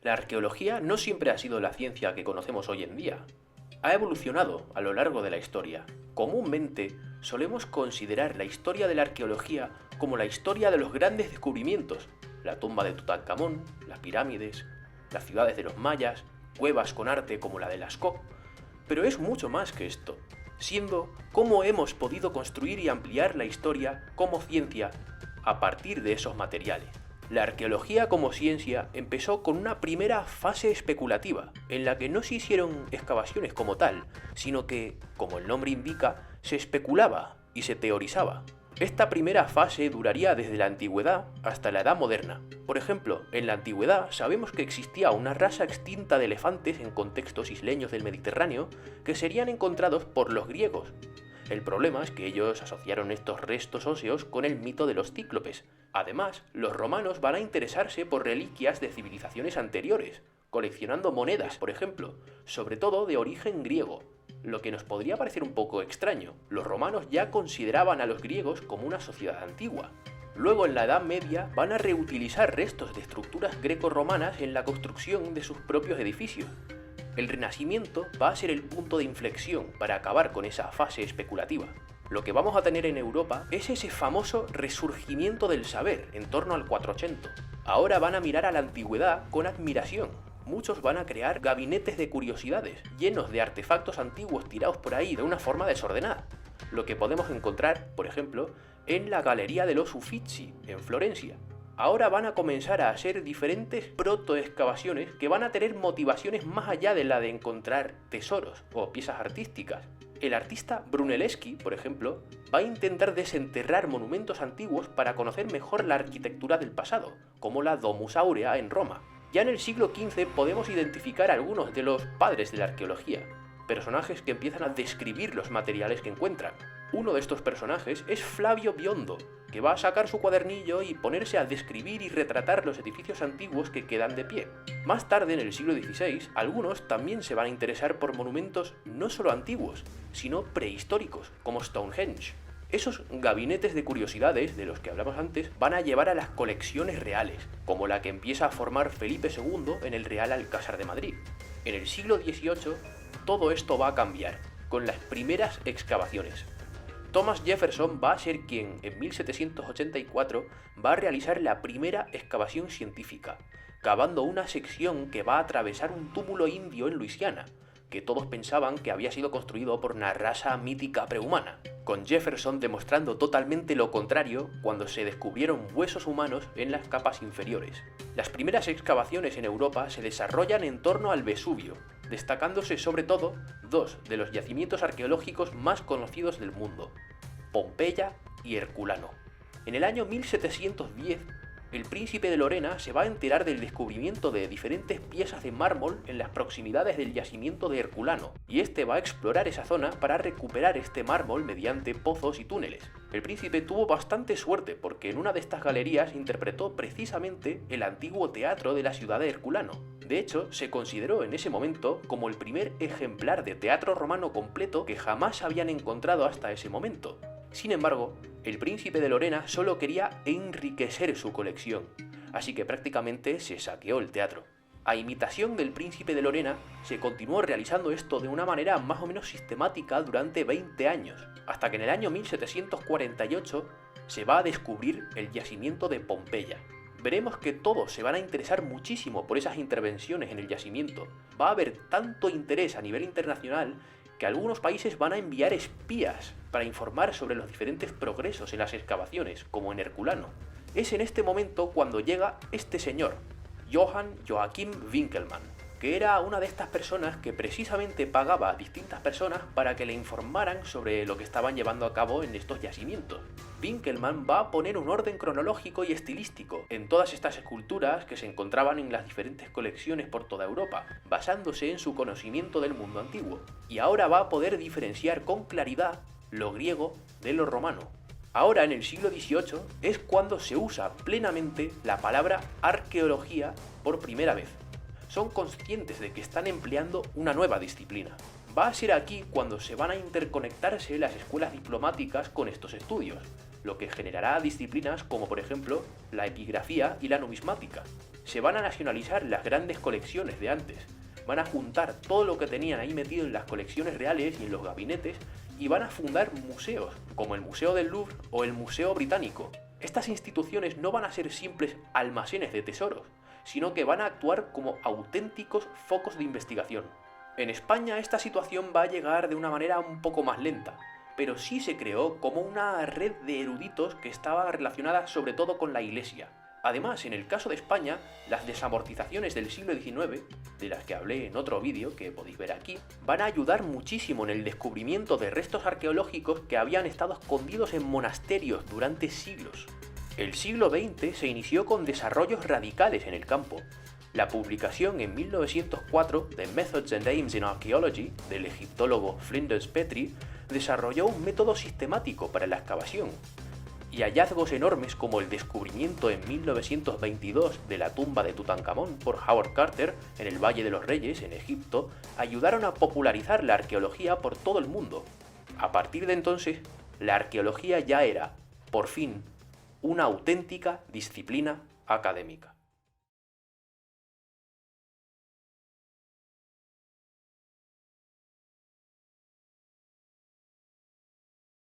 La arqueología no siempre ha sido la ciencia que conocemos hoy en día. Ha evolucionado a lo largo de la historia. Comúnmente solemos considerar la historia de la arqueología como la historia de los grandes descubrimientos, la tumba de Tutankamón, las pirámides, las ciudades de los mayas, cuevas con arte como la de Lascaux. Pero es mucho más que esto, siendo cómo hemos podido construir y ampliar la historia como ciencia a partir de esos materiales. La arqueología como ciencia empezó con una primera fase especulativa, en la que no se hicieron excavaciones como tal, sino que, como el nombre indica, se especulaba y se teorizaba. Esta primera fase duraría desde la antigüedad hasta la edad moderna. Por ejemplo, en la antigüedad sabemos que existía una raza extinta de elefantes en contextos isleños del Mediterráneo que serían encontrados por los griegos. El problema es que ellos asociaron estos restos óseos con el mito de los cíclopes. Además, los romanos van a interesarse por reliquias de civilizaciones anteriores, coleccionando monedas, por ejemplo, sobre todo de origen griego, lo que nos podría parecer un poco extraño. Los romanos ya consideraban a los griegos como una sociedad antigua. Luego, en la Edad Media, van a reutilizar restos de estructuras greco-romanas en la construcción de sus propios edificios. El Renacimiento va a ser el punto de inflexión para acabar con esa fase especulativa. Lo que vamos a tener en Europa es ese famoso resurgimiento del saber en torno al 480. Ahora van a mirar a la antigüedad con admiración. Muchos van a crear gabinetes de curiosidades, llenos de artefactos antiguos tirados por ahí de una forma desordenada. Lo que podemos encontrar, por ejemplo, en la Galería de los Uffizi, en Florencia. Ahora van a comenzar a hacer diferentes protoexcavaciones que van a tener motivaciones más allá de la de encontrar tesoros o piezas artísticas. El artista Brunelleschi, por ejemplo, va a intentar desenterrar monumentos antiguos para conocer mejor la arquitectura del pasado, como la Domus Aurea en Roma. Ya en el siglo XV podemos identificar a algunos de los padres de la arqueología, personajes que empiezan a describir los materiales que encuentran. Uno de estos personajes es Flavio Biondo, que va a sacar su cuadernillo y ponerse a describir y retratar los edificios antiguos que quedan de pie. Más tarde, en el siglo XVI, algunos también se van a interesar por monumentos no solo antiguos, sino prehistóricos, como Stonehenge. Esos gabinetes de curiosidades de los que hablamos antes van a llevar a las colecciones reales, como la que empieza a formar Felipe II en el Real Alcázar de Madrid. En el siglo XVIII, todo esto va a cambiar, con las primeras excavaciones. Thomas Jefferson va a ser quien, en 1784, va a realizar la primera excavación científica, cavando una sección que va a atravesar un túmulo indio en Luisiana, que todos pensaban que había sido construido por una raza mítica prehumana, con Jefferson demostrando totalmente lo contrario cuando se descubrieron huesos humanos en las capas inferiores. Las primeras excavaciones en Europa se desarrollan en torno al Vesubio, destacándose sobre todo dos de los yacimientos arqueológicos más conocidos del mundo, Pompeya y Herculano. En el año 1710, el príncipe de Lorena se va a enterar del descubrimiento de diferentes piezas de mármol en las proximidades del yacimiento de Herculano, y este va a explorar esa zona para recuperar este mármol mediante pozos y túneles. El príncipe tuvo bastante suerte porque en una de estas galerías interpretó precisamente el antiguo teatro de la ciudad de Herculano. De hecho, se consideró en ese momento como el primer ejemplar de teatro romano completo que jamás habían encontrado hasta ese momento. Sin embargo, el príncipe de Lorena solo quería enriquecer su colección, así que prácticamente se saqueó el teatro. A imitación del príncipe de Lorena, se continuó realizando esto de una manera más o menos sistemática durante 20 años, hasta que en el año 1748 se va a descubrir el yacimiento de Pompeya. Veremos que todos se van a interesar muchísimo por esas intervenciones en el yacimiento. Va a haber tanto interés a nivel internacional que algunos países van a enviar espías para informar sobre los diferentes progresos en las excavaciones, como en Herculano. Es en este momento cuando llega este señor, Johann Joachim Winckelmann, que era una de estas personas que precisamente pagaba a distintas personas para que le informaran sobre lo que estaban llevando a cabo en estos yacimientos. Winckelmann va a poner un orden cronológico y estilístico en todas estas esculturas que se encontraban en las diferentes colecciones por toda Europa, basándose en su conocimiento del mundo antiguo. Y ahora va a poder diferenciar con claridad lo griego de lo romano. Ahora, en el siglo XVIII, es cuando se usa plenamente la palabra arqueología por primera vez. Son conscientes de que están empleando una nueva disciplina. Va a ser aquí cuando se van a interconectarse las escuelas diplomáticas con estos estudios. lo que generará disciplinas como por ejemplo la epigrafía y la numismática. Se van a nacionalizar las grandes colecciones de antes, van a juntar todo lo que tenían ahí metido en las colecciones reales y en los gabinetes y van a fundar museos, como el Museo del Louvre o el Museo Británico. Estas instituciones no van a ser simples almacenes de tesoros, sino que van a actuar como auténticos focos de investigación. En España esta situación va a llegar de una manera un poco más lenta, pero sí se creó como una red de eruditos que estaba relacionada sobre todo con la Iglesia. Además, en el caso de España, las desamortizaciones del siglo XIX, de las que hablé en otro vídeo que podéis ver aquí, van a ayudar muchísimo en el descubrimiento de restos arqueológicos que habían estado escondidos en monasterios durante siglos. El siglo XX se inició con desarrollos radicales en el campo. La publicación en 1904 de Methods and Aims in Archaeology del egiptólogo Flinders Petrie desarrolló un método sistemático para la excavación, y hallazgos enormes como el descubrimiento en 1922 de la tumba de Tutankamón por Howard Carter en el Valle de los Reyes, en Egipto, ayudaron a popularizar la arqueología por todo el mundo. A partir de entonces, la arqueología ya era, por fin, una auténtica disciplina académica.